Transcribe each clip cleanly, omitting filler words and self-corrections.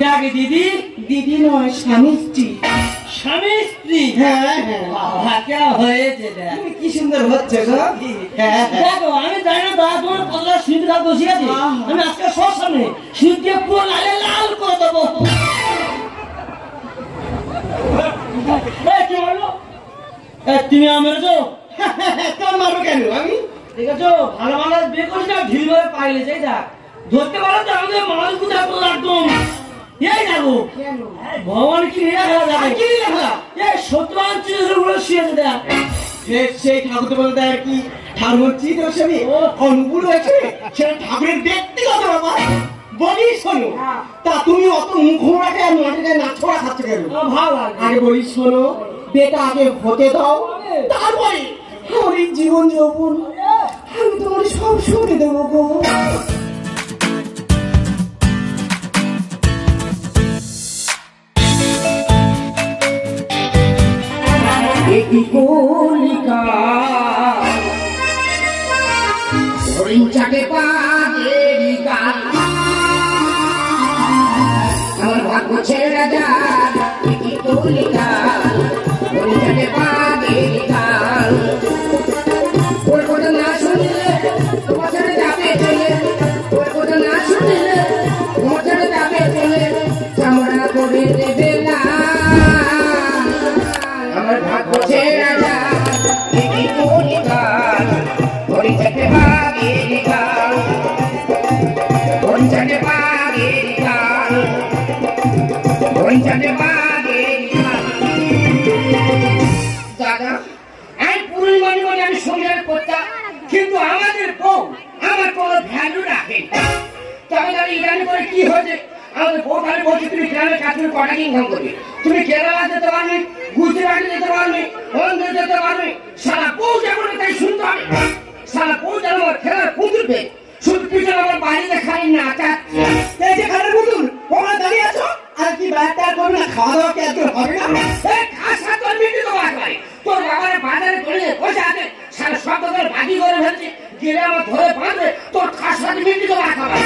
ডাকে দিদি। দিদি নয়, স্বামী স্ত্রী। স্বামী স্ত্রী? হ্যাঁ হ্যাঁ হয়েছে। তুমি কি সুন্দর হচ্ছে গো। হ্যাঁ দেখো আমি জানি না দাদা তোমার কতটা শীত রাত বসে আছে। আমি আজকে সব সামনে শীত দিয়ে পুরো লালে লাল করে দেবো। কি মারলো? তুমি আমার তো তোর মারবো কেন আমি? ঠিক আছে ভালো ভালো বিয়ে করিস না ঢিল হয়ে পাইলে যাই দেখ ধরতে পারো তো আমাদের মাল কোথায় করলো একদম এই যাবো ভগবান কি নিয়ে খেলা যাবে কি লেখা এই সত্যবান চিত্রগুলো শুয়েছে দেখ সেই ঠাকুর বলতে আর কি ঠাকুর চিত্রসেবী অনুকূল হয়েছে সেটা ঠাকুরের ব্যক্তিগত ব্যাপার। বলি শোনো, তা তুমি অত মুখ রাখে আর মাটিতে নাচড়া খাচ্ছ কেন? ভালো লাগে আগে বলি শোনো, বেটা আগে হতে দাও, তারপরে আমার জীবন যৌবন আমি তোমার সব শুনে দেবো গো। একটি কলিকা হরিণ চাটে পাগেরি গান আমার ভাগ্য ছেড়ে যান। একটি কলিকা হরিণ চাটে পাগেরি গান ওর কথা না শুনলে তোমার ছেড়ে যাবে চলে, ওর কথা না শুনলে তোমার ছেড়ে যাবে চলে, চামড়া করে দেবে না আমার ভাগ্য ছেড়ে যান। একটি কলিকা হরিণ চাটে পাগেরি গান, হরিণ চাটে পাগেরি গান, হরিণ চাটে পাগেরি গান। দাদা আমি পূর্ণিমানি বলে আমি সংসার করতাম, কিন্তু আমাদের বউ আমার কোনো ভ্যালু রাখে না। তবে তাহলে ইরানি করে কি হয়েছে, আমাদের বউ খালি বলছে তুমি গ্রামের কাজ তুমি কটা ইনকাম করবে, তুমি কেরালা যেতে পারবে, গুজরাটে যেতে পারবে, অন্ধ্র যেতে পারবে, সারা বউ যেমন তাই শুনতে হবে। সারা বউ যেন আমার খেলার পুতুলবে, শুধু পিছনে আমার বাড়িতে খালি নাচাচ্ছে। এই যে খালের পুতুল ওখানে দাঁড়িয়ে আছো, আর কি ব্যাগটা করবে না? খাওয়া দাওয়া কি আজকে হবে না? এই খাসা তোর মিটি তো বাড়ি তোর বাবার বাজারে করে বসে আছে, সারা সব তোর বাকি করে ফেলছে, গেলে আমার ধরে বাঁধবে তোর খাসা মিটি তো বাড়ি।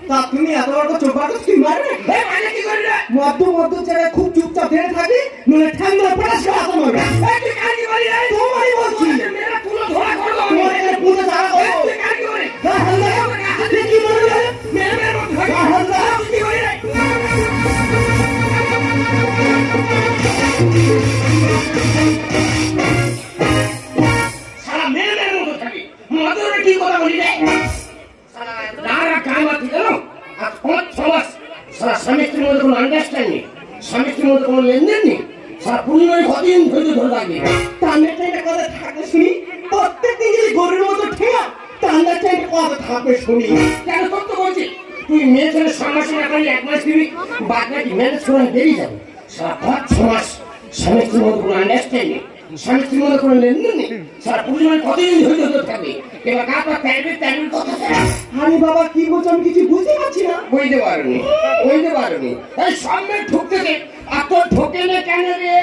তা তুমি এত বড় চোখ কি মারবে? মানে কি করি রে? মধ্য জায়গায় খুব চুপচাপ ধরে থাকি, নইলে ঠান্ডা পড়াশ করে আসা মারবে। তুই কাজ করি রে? তোমারই বলছি, মেয়েরা পুরো ধরা করবো তোমার এখানে পুজো ছাড়া করবো। তুই কাজ করি তুই কি বলবে? মেয়ের মধ্যে কি করি রে? সারা মেয়েদের মতো থাকি মধুরে কি কথা বলি রে? সারা কাম আছে জানো, আর 5 মাস সারা স্বামী স্ত্রীর মধ্যে কোনো আন্ডারস্ট্যান্ডিং, স্বামী স্ত্রীর মধ্যে কোনো লেনদেন নেই, সারা পূর্ণিমায় কদিন ধৈর্য ধরে থাকবে। টান্ডারটা কথা থাকবে শুনি, প্রত্যেকদিন যদি গরুর মতো ঠেয়া টান্ডারটা কথা থাকবে শুনি। কেন তোর তো বলছি তুই মেয়ে ছেলে 6 মাস না করলে 1 মাস দিবি, বাদ বাকি ম্যানেজ করে বেরিয়ে যাবে। সারা 5 মাস স্বামী স্ত্রীর মধ্যে কোনো আন্ডারস্ট্যান্ডিং, স্বামী স্ত্রীর মধ্যে কোনো লেনদেন নেই, সারা পূর্ণিমায় কদিন ধৈর্য ধরে থাকবে। এবার কাপড় প্যান্টের কথা আমি বাবা কি বলছো আমি কিছু বুঝতে পারছি না। বুঝতে পারবি এই সামনে ঢুকতে দে, আর তোর ঢোকে না কেন রে?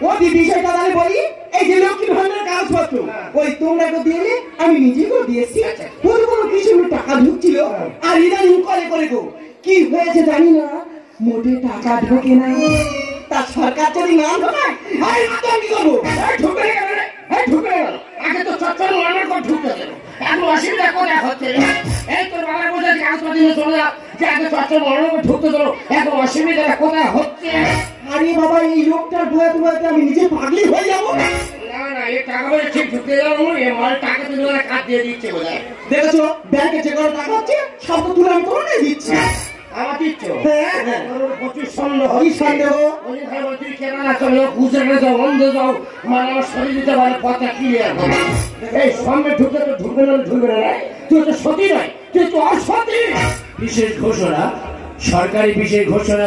ও দি বিষয়টা তাহলে বলি, এই যে লক্ষ্মী ভান্ডার কাগজপত্র ওই তোমরা তো দিয়ে আমি নিজে করে দিয়েছি, কোনো কিছু টাকা ঢুকছিল, আর ইদানিং করে গো কি হয়েছে জানি না, মোটে টাকা ঢোকে না। তা সরকার যদি না ঢোকায় আমি কি করবো? ঢুকে গেল রে, ঢুকে গেল। আগে তো চচ্চর মানার পর ঢুকতে গেল, এখন অসুবিধা কোথায় হচ্ছে রে? এই তোর বাবার বোঝা কাগজপত্র নিয়ে চলে যা, যে আগে চচ্চর মানার পর ঢুকতে গেল, এখন অসুবিধাটা কোথায় হচ্ছে? আরে বাবা এই লোকটার বয়াতে আমি নিজে পাগলি হয়ে যাবো। না এই টাকা বলে ঠিক ঢুকে গেল, এই মাল টাকা তুলে কাজ দিয়ে দিচ্ছে বোঝায়। দেখেছো ব্যাংকে যে করে টাকা হচ্ছে সব তো তুলে আমি তোমাকে দিচ্ছি। আমার দিচ্ছ? হ্যাঁ প্রচুর সন্দেহ। কি সন্দেহ? তুই কেরালা চলো, গুজরাটে যাও, অন্ধে যাও, মানে আমার শরীর দিতে পারে কথা ক্লিয়ার হবে। এই সামনে ঢুকতে তো ঢুকবে না, তুই তো সতী নয়, তুই তো অসতী। বিশেষ ঘোষণা, সরকারি বিশেষ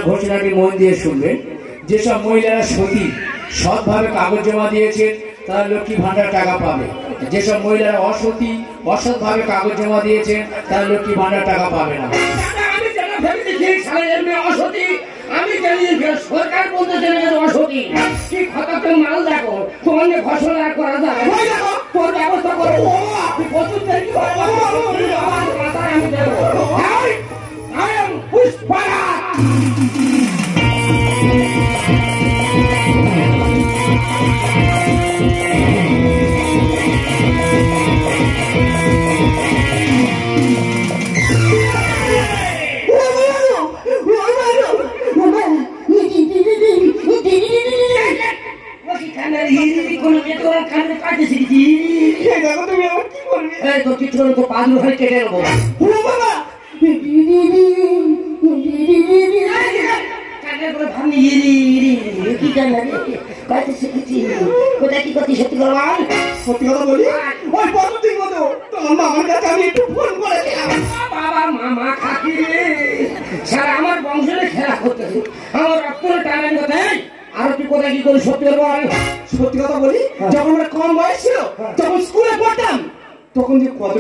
ঘোষণাটি মন দিয়ে শুনবেন। যেসব মহিলারা সতী সৎভাবে কাগজ জমা দিয়েছে তারা লক্ষ্মী ভান্ডার টাকা পাবে, যেসব মহিলারা অসতী অসৎভাবে কাগজ জমা দিয়েছে তারা লক্ষ্মী ভান্ডার টাকা পাবে না। আমি যেটা ভেবেছি অসতী, আমি জানি সরকার বলতে অসতী। কি কথা তুমি মাল দেখো, তোমার ঘোষণা করা যায়, তোর ব্যবস্থা করো। প্রচুর পুষ্পারাজ। সত্যি কথা বলি, ওই পদ্ধতির মতো তোমার মামার কাছে আমি একটু ফোন করেছিলাম। বাবা মামা খাকি সারা আমার বংশের খেলা করতেছে, আমার রক্ত টানার কথা। আর তুই কোথায় কি করি সত্যি বল? সত্যি কথা বলি, যখন আমরা কম বয়স ছিল, যখন স্কুলে পড়তাম, তখন যে কত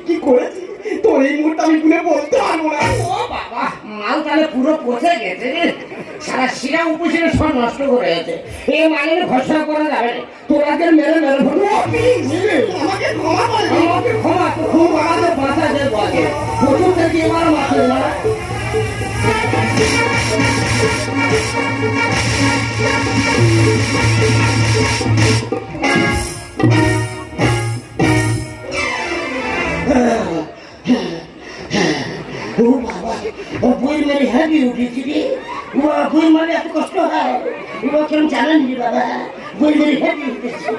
কি করেছি তোর এই মুহূর্তে আমি ভুলে বলতে পারবো না। ও বাবা, মাল তাহলে পুরো পচে গেছে রে, সারা শিরা উপশিরা সব নষ্ট করে গেছে। এই মালের ভরসা করা যাবে না, তোরাদের মেরে মেরে ফেলবো। আমাকে ক্ষমা করে দিন। আমাকে ক্ষমা তো খুব আমাদের বাঁচাতে বলে প্রচুর থেকে এবার মাসে না। ও বাবা, ও বই মেরে হাঁপিয়ে উঠেছি রে। বই মানে এত কষ্ট হয় এবার কেমন জানেন রে বাবা? বই মেরে হাঁপিয়ে উঠেছি।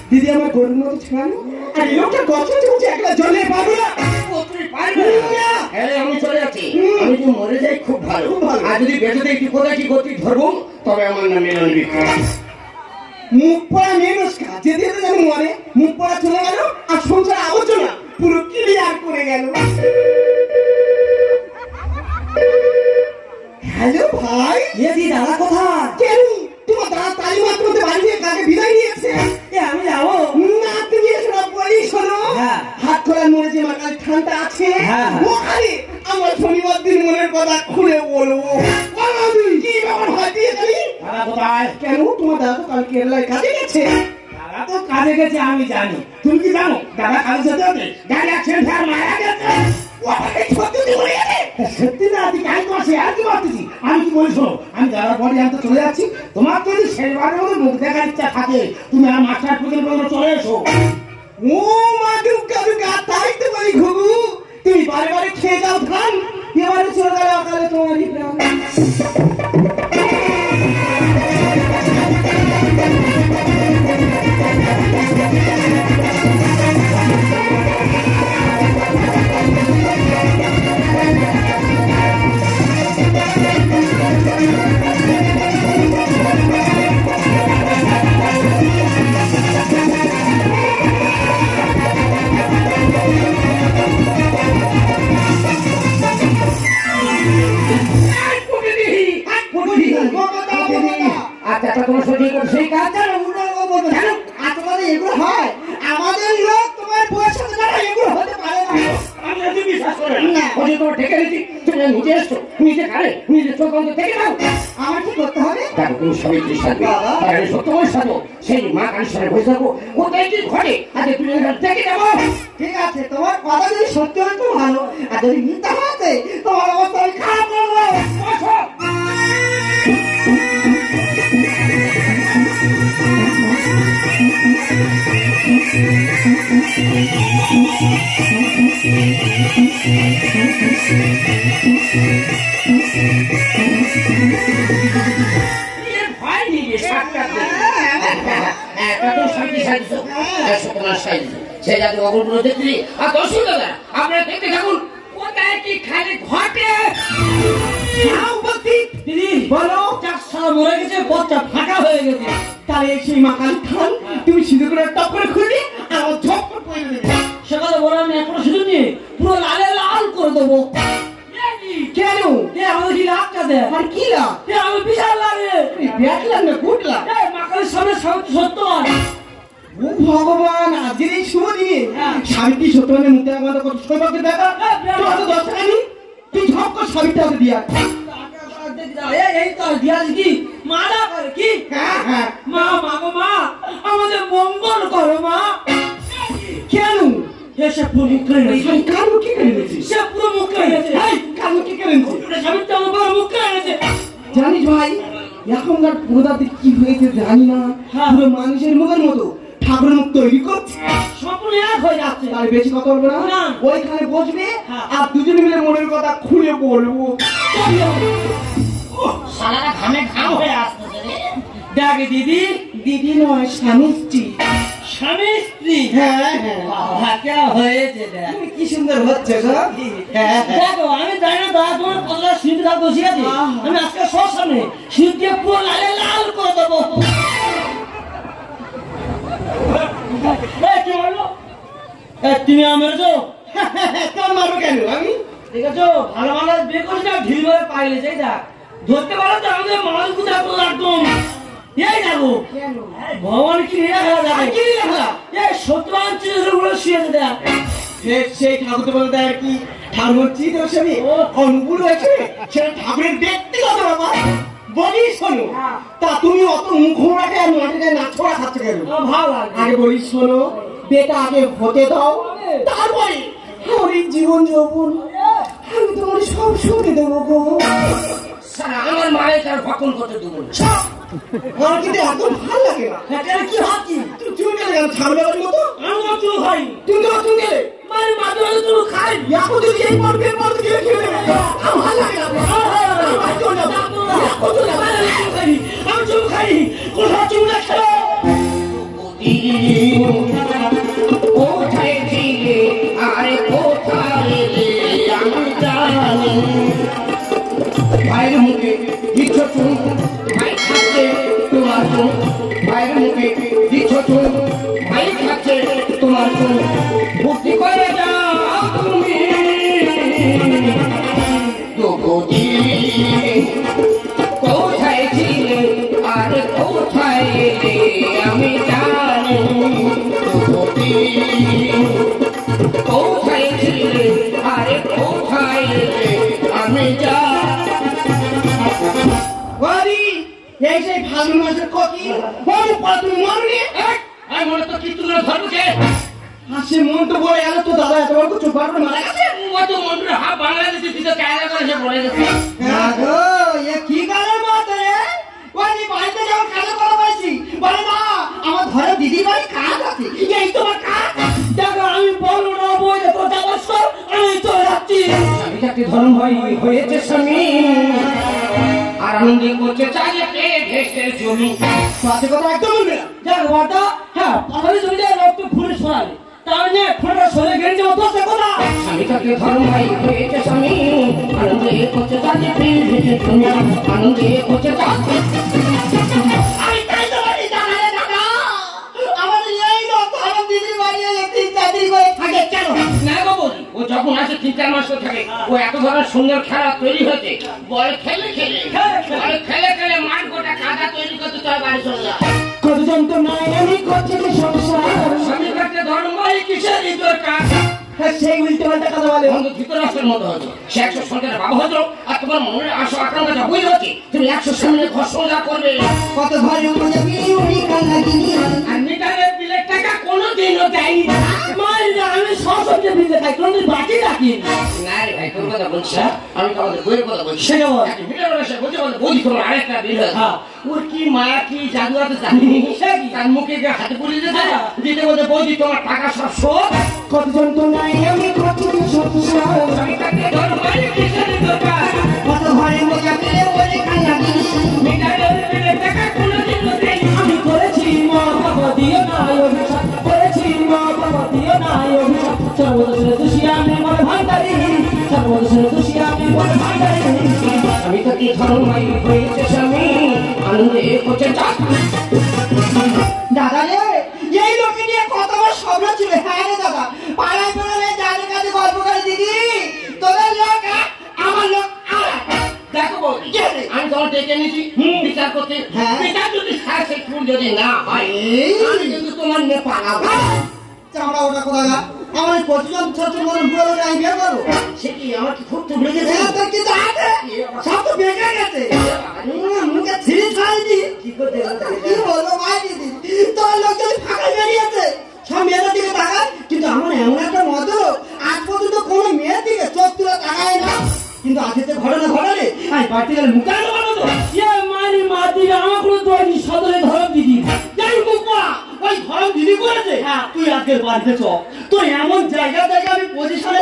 দিদি আমার গরুর মতো ছেড়ানো, আর লোকটা কষ্ট চলছে, একটা জলে পাবো না। আমি চলে যাচ্ছি, আমি যদি মরে যাই খুব ভালো, আর যদি বেঁচে যাই তুই কোথায় কি করতে ধরবো, তবে আমার নাম মিলন বিক্রি। মুখ পড়া মানুষ যেতে যেতে যেন মরে, মুখ পড়া চলে গেল আর সংসার আলোচনা পুরো ক্লিয়ার করে গেল। হ্যালো ভাই, দি দাদা কোথায়? কেন তোমার দাদা তালি মাত্র বাড়ি থেকে কাকে বিদায় নিয়েছে? আমি যাবো না, তুমি এসো না, বলি শোনো। হ্যাঁ। হাত খোলার মনে যে মাকাল ঠান্ডা আছে, হ্যাঁ। ওখানে আমার শনিবার দিন মনের কথা খুলে বলবো। কি ব্যাপার হয় দিয়ে গেলি? দাদা কোথায়? কেন তোমার দাদা তো কাল কেরালায় কাজে গেছে। দাদা তো কাজে গেছে আমি জানি, তুমি কি জানো দাদা কাজে যেতে হবে? গাড়ি অ্যাক্সিডেন্ট আর মারা গেছে। সত্যি না, তুই কাজ করছে আর কি করতেছি? আমি কি বলি শোনো, আমি দাদার পরে জানতে চলে যাচ্ছি। তোমার যদি শেষবারের মতো মুখ দেখার ইচ্ছা থাকে, তুমি আর মাস্টার পর্যন্ত চলে এসো। ও মা দুর্গা দুর্গা, তাই তো বলি ঘুঘু, তুমি বারে বারে খেয়ে যাও ধান, এবারে চলে গেল অকালে তোমারই প্রাণ। আচ্ছা তোমার সঠিক সেই কাজ জানো? এগুলো হয় আমাদের লোক, তোমার বয়স সাথে যারা এগুলো হতে পারে না। আমি যদি বিশ্বাস করি না, ওই তোমার ঠেকে দিচ্ছি, তুমি নিজে এসছো, নিজে খালে, নিজে চোখ বন্ধ থেকে দাও। আমার কি করতে হবে? দেখো তুমি সবাই কি সাজবে, আর আমি সত্য করে সাজবো, সেই মা কালীর সামনে বসে থাকবো, কোথায় কি ঘটে আগে তুমি দেখে যাবো। ঠিক আছে, তোমার কথা যদি সত্যি হয় তো ভালো, আর যদি মিথ্যা হয় তোমার অবস্থা আমি খারাপ করবো। বসো। ভয় নিয়ে সে যাতে অগলগুলো দেখলি আর দর্শক দাদা আপনারা দেখতে থাকুন কোথায় কি খালি ঘটে। দিদি বলো, চার সাল মরে গেছে, পথটা ফাঁকা হয়ে গেছে। তাহলে সেই মা কালী খান তুমি সিঁদুর করে টপ করে খুলবি, আর আমার ঝপ করে পড়ে দেবে। সকালে বলো আমি এখনো শুধু নিয়ে পুরো লালে লাল করে দেবো। কেন? আমাদের কি লাভ কাছে? আর কি লাভ? আমি বিশাল লাগে দেখলাম না, ঘুরলাম। মাকালের সামনে সত্য ও ভগবান, আজকের এই শুভ দিনে স্বামীটি সত্যবানের মুখে আমাদের কত সৌভাগ্যের দেখা। তোর তো 10 টাকা নেই, তুই ঝপ করে স্বামীটা ওকে দিয়া। এই তো দিয়াজ কি মারা করে কি? হ্যাঁ হ্যাঁ, মা মা গো মা, আমাদের মঙ্গল করো মা। কেন সে পুরো মুখ করে নিয়েছে। কারো কি করে নিয়েছে? সে পুরো মুখ করে নিয়েছে। কারো কি করে নিয়েছে? স্বামীর তো আমার বড় মুখ করে নিয়েছে। জানিস ভাই, এখনকার প্রজাতির কি হয়েছে জানি না, পুরো মানুষের মুখের মতো ঠাকুরের মুখ তৈরি করছে। সম্পূর্ণ এক হয়ে যাচ্ছে। তাই বেশি কথা বলবো না, না। ওইখানে বসবে আর দুজনে মিলে মনের কথা খুলে বলবো। সালারা ঘামে ঘাম হয়ে আসতেছে রে। দেখ দিদি, দিদি নয়, স্বামী স্ত্রী। স্বামী স্ত্রী। হ্যাঁ হ্যাঁ, বাবা, কেমন হয়েছে দেখ। তুমি কি সুন্দর হচ্ছে গো। হ্যাঁ হ্যাঁ। দেখো আমি জানি না দাদা তোমার কতটা সিঁদুর দাগ বসে আছে। আমি আজকে সব সামনে সিঁদুর দিয়ে পুরো লালে লাল করে দেবো। কি বললো? তুমি আমার তো তোর মারবো কেন আমি? দেখেছো, ভালো মানুষ বিয়ে করেছে না ঢিল ধরে পাইলে সেই দেখ। ধরতে পারো তো আমাদের মানুষ কোথায় পুরো একদম এই যাবো। ভগবান কি নিয়ে খেলা যাবে? কি নিয়ে খেলা? এই সত্যবান চিত্র গুলো শুয়েছে দেখ। সেই ঠাকুর বলতে আর কি ঠাকুর চিত্র ছবি অনুকূল হয়েছে, সেটা ঠাকুরের ব্যক্তিগত ব্যাপার। বলি শোনো, তা তুমি অত মুখ রাখে আর মাটিতে না ছোড়া খাচ্ছ কেন? আমার ভালো লাগে। আগে বলি শোনো, বেটা আগে হতে দাও, তারপরে আমার এই জীবন যৌবন আমি তোমার সব শুনে দেবো গো। সারা আমার মায়ের তার ফকল করতে দেবো না। আমার কিন্তু একদম ভালো লাগে না। এটা কি হাতি? তুমি চুল গেলে কেন ছাগলের মতো? আমি তো চুল খাই। তুমি তো চুল গেলে মানে মাঝে মাঝে চুল খাই। এখন যদি এই মরবে মরতে গেলে কি হবে? আমার ভালো লাগে না। আমি বাড়ি চলে যাবো। এখন চলে যাবো। আমি চুল খাই। কোথাও চুল খেলো। কোথায় ছিলে আরে কোথায় এলে আমি জানি। ভাইয়ের মুখে দিচ্ছ চুন, ভাই খাচ্ছে তোমার চুন। ভাইয়ের মুখে দিচ্ছ চুন, ভাই খাচ্ছে তোমার চুন। ভর্তি করে যাও তুমি দুঃখী। কোথায় ছিলে আর কোথায় এলে আমি জানি। দুঃখী কোথায় ছিলে আরে কোথায় এলে আমি জানি। বাড়ি এই সেই ফাল্গুন মাসের ককি বড় পাতুর মরনি। আমি মনে তো কি তুলে ধরবকে হাসি মন তো বলে গেল তো দাদা এত বড় চুপ করে মারা গেছে। মতো মন্ডুর হা বাংলাদেশে দিতে কায়দা করে সে বলে গেছে। না গো, এ কি গালের মত রে? ওই বাড়িতে যাও কাজ করা পাইছি, বলে না আমার ঘরে দিদি ভাই কাজ আছে, এই তোমার কাজ। দেখো আমি বলবো না বই দেখো যাবার সব আমি চলে যাচ্ছি। স্বামীটাকে ধর্ম ভাই হয়েছে স্বামী আর আনন্দে করছে চারিয়ে ভেসে জমি। সাথে কথা একদম বলবে না। দেখ বাটা, হ্যাঁ পাহাড়ি জমিতে রক্ত খুঁড়ে ছড়ালে তার নিয়ে খুঁড়ে সরে গেলে যে অত কথা। স্বামীটাকে ধর্ম ভাই হয়েছে স্বামী আনন্দে করছে চারিয়ে ভেসে জমি। আনন্দে করছে আমি তাই তো বলি দাদা রে দাদা, আমাদের এই লোক আমার দিদি বাড়ি একদিন চাকরি করে থাকে কেন? না গো বলি, ও যখন আসে 3-4 মাস থাকে ও এত ধরনের সুন্দর খেলা তৈরি হয়েছে। বল খেলে খেলে বল খেলে খেলে মাঠ গোটা কাদা তৈরি করতে তোর বাড়ি চলে যায়। কত যন্ত্রণায় আমি করছি যে সংসার, স্বামীর কাছে ধর্ম ভাই কিসের দরকার? সেই উল্টো পাল্টা কথা বলে। অন্ধ ধৃতরাষ্ট্রের মতো হতো। সে 100 সন্তানের বাবা হতো আর তোমার মনের আশা আকাঙ্ক্ষা বই হচ্ছে তুমি 100 সামনে ঘর্ষণ যা করবে। কত ঘরে মজা বিয়ে উনি কান্নাগিনি আর মিটারের বিলের টাকা কোনোদিনও দেয়নি। মায়ের আমি সব সবজি ভিজে খাই কোনদিন বাকি রাখি না রে ভাই, তোর কথা বলছি না, আমি তো আমাদের বইয়ের কথা বলছি। সেটা বল। একটা মিটার এসে বলছে বলে বৌদি তোমার আরেকটা বিল হয়েছে। হ্যাঁ। ওর কি মায়া কি জাদু আছে জানি তার মুখে যে হাতে পুড়িয়ে দিতে দিতে বলতে বৌদি তোমার টাকা সব শোধ। কত যন্ত্রণায় আমি করছি যে সংসার, আমি তাকে ধর্ম ভাই কিসের দরকার? কত ঘরে মজা বিয়ে উনি কান্নাগিনি। মিটারের বিলের টাকা কোনোদিনও দেয়নি। আমি করেছি মা বাবা দিও না অভিশাপ, করেছি মা বাবা দিও না অভিশাপ। সর্বদোষের দোষী আমি মনে ভান্ডারি, সর্বদোষের দোষী আমি মনে ভান্ডারি। আমি তাকে ধর্ম ভাই হয়েছে স্বামী আনন্দে করছে চাষ। দাদা রে, এই লোকে নিয়ে কত বড় স্বপ্ন ছিল। হ্যাঁ রে দাদা, পাড়ায় পাড়ায় যাদের কাছে গল্প করে দিদি তোদের লোক এক, আমার লোক আর এক। দেখো বৌদি, আমি তোমার ডেকে নিয়েছি বিচার করতে। হ্যাঁ। বিচার যদি সাকসেসফুল যদি না হয় আমি কিন্তু তোমার নিয়ে পালাবো। চামড়া ওটা কোথায় গা? আমার প্রতিজন ছোট মনে বলে আমি বিয়ে করবো। সে কি আমার কি খুব টুকরে গেছে? তোর কিছু আছে? সব তো বেকার গেছে। মুখে ছিঁড়ি ছাড়িনি। কি করতে কি বলবো ভাই দিদি, তোর লোক যদি ফাঁকা বেরিয়েছে সব সব মেয়েদের দিকে তাকায়, কিন্তু আমার এমন একটা মত আজ পর্যন্ত কোনো মেয়ের দিকে চোখ তুলে তাকায় না। কিন্তু আজকে যে ঘটনা ঘটালে আমি বাড়িতে গেলে মুখে আনবো তো। মারি মা দিদি আমার কোনো দোষ নেই, সদরে ধরম দিদি যাই মুখা ওই ধরম দিদি করেছে। তুই আজকের বাড়িতে চ, তুই এমন জায়গা আমি পজিশনে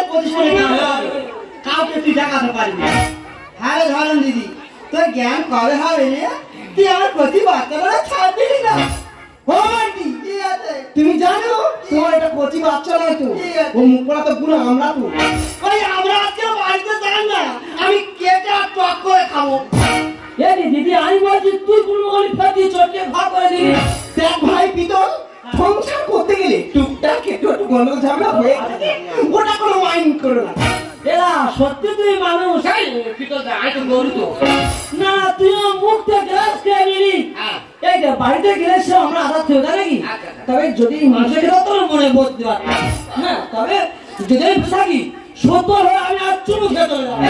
কাউকে তুই দেখাতে পারবি। হ্যাঁ ধরম দিদি, তোর জ্ঞান কবে হবে রে? তুই আমার প্রতি বাচ্চারা ছাড় দিলি না। তুমি জানো তোমার একটা কচি বাচ্চা নয় তো, ও মুখ পড়া তো পুরো আমরা তো। ওই আমরা আজকে বাড়িতে যাই না, আমি কেটে আর টক করে খাবো। দিদি আমি বলছি তুই কোনো ফেটি চটকে ভাগ করে দিবি। দেখ ভাই পিতল, সংসার করতে গেলে টুকটাক একটু গন্ডগোল ঝামেলা হয়ে থাকে, ওটা কোনো মাইন্ড করো না। এরা সত্যি তুই মানুষ। না তুই মুখ থেকে গ্লাস খেয়ে নিলি। এই যে বাড়িতে গেলে সে আমরা আঘাত খেয়ে যায় নাকি? তবে যদি মানুষের খেতে তোর মনে বলতে পারতাম। হ্যাঁ তবে যদি আমি থাকি সত্য হয়ে আমি আর চুমু খেয়ে চলে যাবো।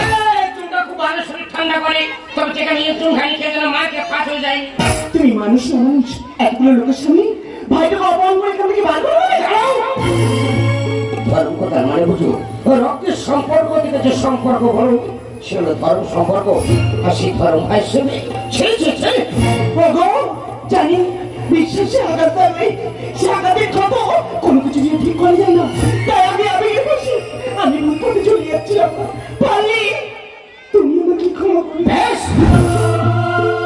চুনটা খুব ভালো শরীর ঠান্ডা করে, তবে সেখানে চুন খানি খেয়ে গেলে মাকে ফাঁস হয়ে যায়। তুমি মানুষ না মানুষ, এতগুলো লোকের সামনে ভাইটাকে অপমান করে এখান থেকে বার করে ধর্ম কথা মানে বুঝো, রক্তের সম্পর্ক থেকে যে সম্পর্ক বলো সেগুলো ধর্ম সম্পর্ক, আর সেই ধর্ম ভাই শুনে জানি বিশ্বাসে আঘাত দেবে, সে আঘাতের ক্ষত কোনো কিছু নিয়ে ঠিক করা যায় না। তাই আমি বসে আমি মুখে চলে যাচ্ছিলাম, পারলি তুমি আমাকে ক্ষমা করবে। বেশ,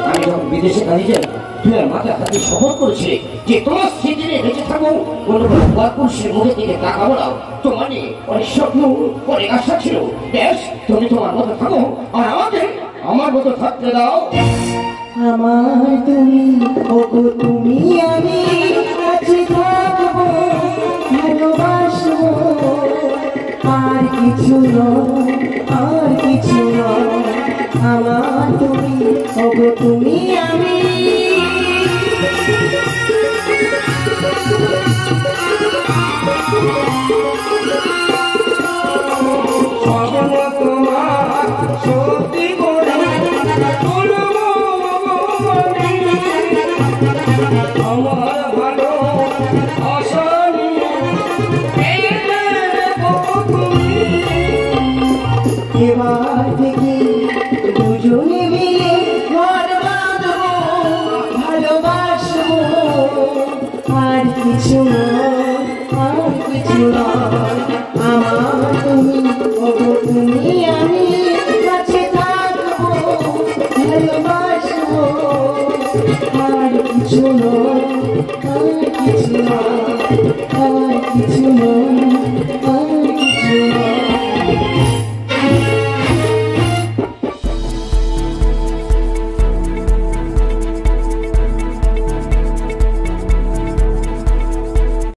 আমি যখন বিদেশে কাজে যাই তুই আর মাকে হাতে শপথ করেছিলে যে তোমার স্মৃতি নিয়ে বেঁচে থাকো, কোনো কোনো পুরুষের মুখে থেকে তাকাবো না। তোমার নিয়ে অনেক স্বপ্ন অনেক আশা ছিল। বেশ, তুমি তোমার মতো থাকো আর আমাকে আমার মতো থাকতে দাও। আমার তুমি ওগো তুমি আমি কাছে থাকবো, ভালোবাসবো, আর কিছু নয়, আর কিছু নয়। আমার তুমি ওগো তুমি আমি।